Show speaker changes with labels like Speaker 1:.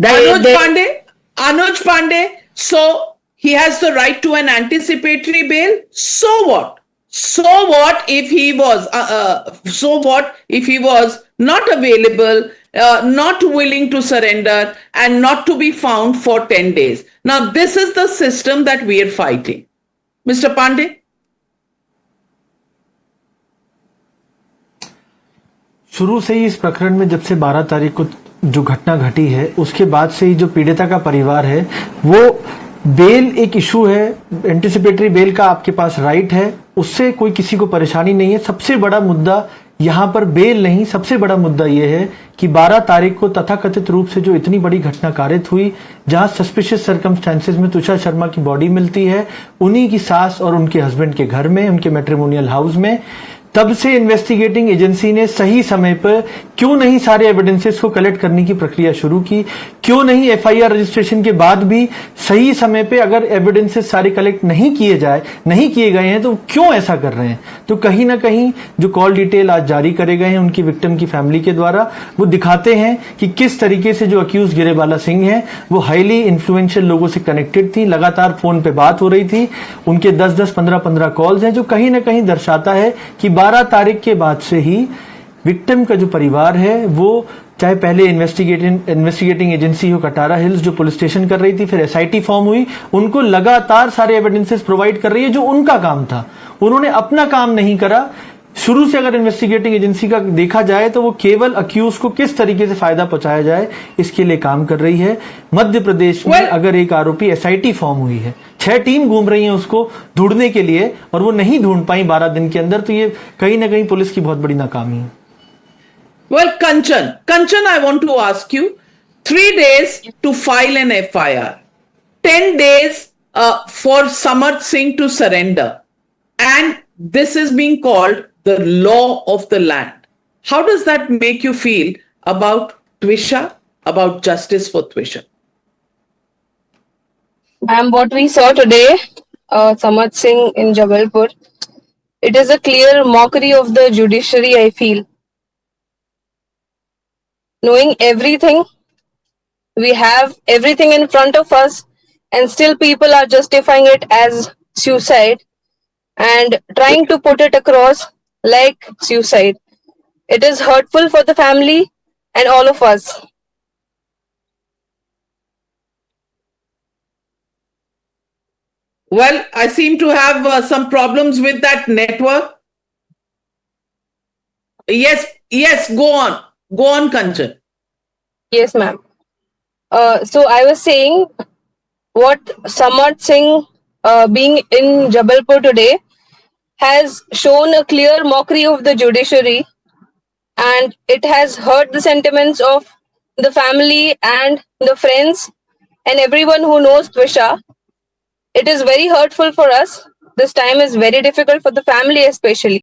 Speaker 1: Anuj Pandey, so he has the right to an anticipatory bail. So what? So what if he was? So what if he was not available, not willing to surrender, and not to be found for 10 days? Now this is the system that we are fighting, Mr. Pandey.
Speaker 2: शुरू से ही इस प्रकरण में जब से 12 तारीख को जो घटना घटी है उसके बाद से ही जो पीड़िता का परिवार है वो बेल एक इशू है, एंटिसिपेटरी बेल का आपके पास राइट है, उससे कोई किसी को परेशानी नहीं है। सबसे बड़ा मुद्दा यहां पर बेल नहीं, सबसे बड़ा मुद्दा यह है कि 12 तारीख को तथाकथित रूप से जो इतनी बड़ी घटना कारित हुई, जहां सस्पिशियस सर्कमस्टेंसेस में तुषार शर्मा की बॉडी मिलती है उन्हीं की सास और उनके हस्बैंड के घर में, उनके मैट्रिमोनियल हाउस में, तब से इन्वेस्टिगेटिंग एजेंसी ने सही समय पर क्यों नहीं सारे एविडेंसेस को कलेक्ट करने की प्रक्रिया शुरू की, क्यों नहीं एफआईआर रजिस्ट्रेशन के बाद भी सही समय पे अगर एविडेंसेस सारे कलेक्ट नहीं किए गए हैं तो क्यों ऐसा कर रहे हैं। तो कहीं ना कहीं जो कॉल डिटेल आज जारी करे गए हैं उनकी विक्टिम की फैमिली के द्वारा, वो दिखाते हैं कि किस तरीके से जो अक्यूज गिरेबाला सिंह है वो हाईली इन्फ्लुएंशियल लोगों से कनेक्टेड थी, लगातार फोन पे बात हो रही थी, उनके 10-10, 15-15 कॉल्स हैं, जो कहीं ना कहीं दर्शाता है कि 12 तारीख के बाद से ही विक्टिम का जो परिवार है वो चाहे पहले इन्वेस्टिगेटिंग एजेंसी हो कटारा हिल्स जो पुलिस स्टेशन कर रही थी, फिर एसआईटी फॉर्म हुई, उनको लगातार सारे एविडेंसेस प्रोवाइड कर रही है जो उनका काम था। उन्होंने अपना काम नहीं करा। शुरू से अगर इन्वेस्टिगेटिंग एजेंसी का देखा जाए तो वो केवल अक्यूज को किस तरीके से फायदा पहुंचाया जाए इसके लिए काम कर रही है। मध्य प्रदेश में अगर एक आरोपी एसआईटी फॉर्म हुई है, 6 टीम घूम रही है उसको ढूंढने के लिए और वो नहीं ढूंढ पाई 12 दिन के अंदर, तो ये कहीं ना कहीं पुलिस की बहुत बड़ी नाकामी है।
Speaker 1: Well, Kanchan, I want to ask you, 3 days to file an FIR, 10 days for Samarth Singh to surrender, and this is being called the law of the land. How does that make you feel about Twisha, about justice for Twisha?
Speaker 3: And what we saw today, Samarth Singh in Jabalpur, it is a clear mockery of the judiciary, I feel. Knowing everything, we have everything in front of us, and still people are justifying it as suicide and trying to put it across like suicide. It is hurtful for the family and all of us.
Speaker 1: Well, I seem to have some problems with that network. Yes, go on, Kanchan.
Speaker 3: Yes, ma'am. So I was saying what Samarth Singh being in Jabalpur today has shown a clear mockery of the judiciary, and it has hurt the sentiments of the family and the friends and everyone who knows Twisha. It is very hurtful for us. This time is very difficult for the family especially.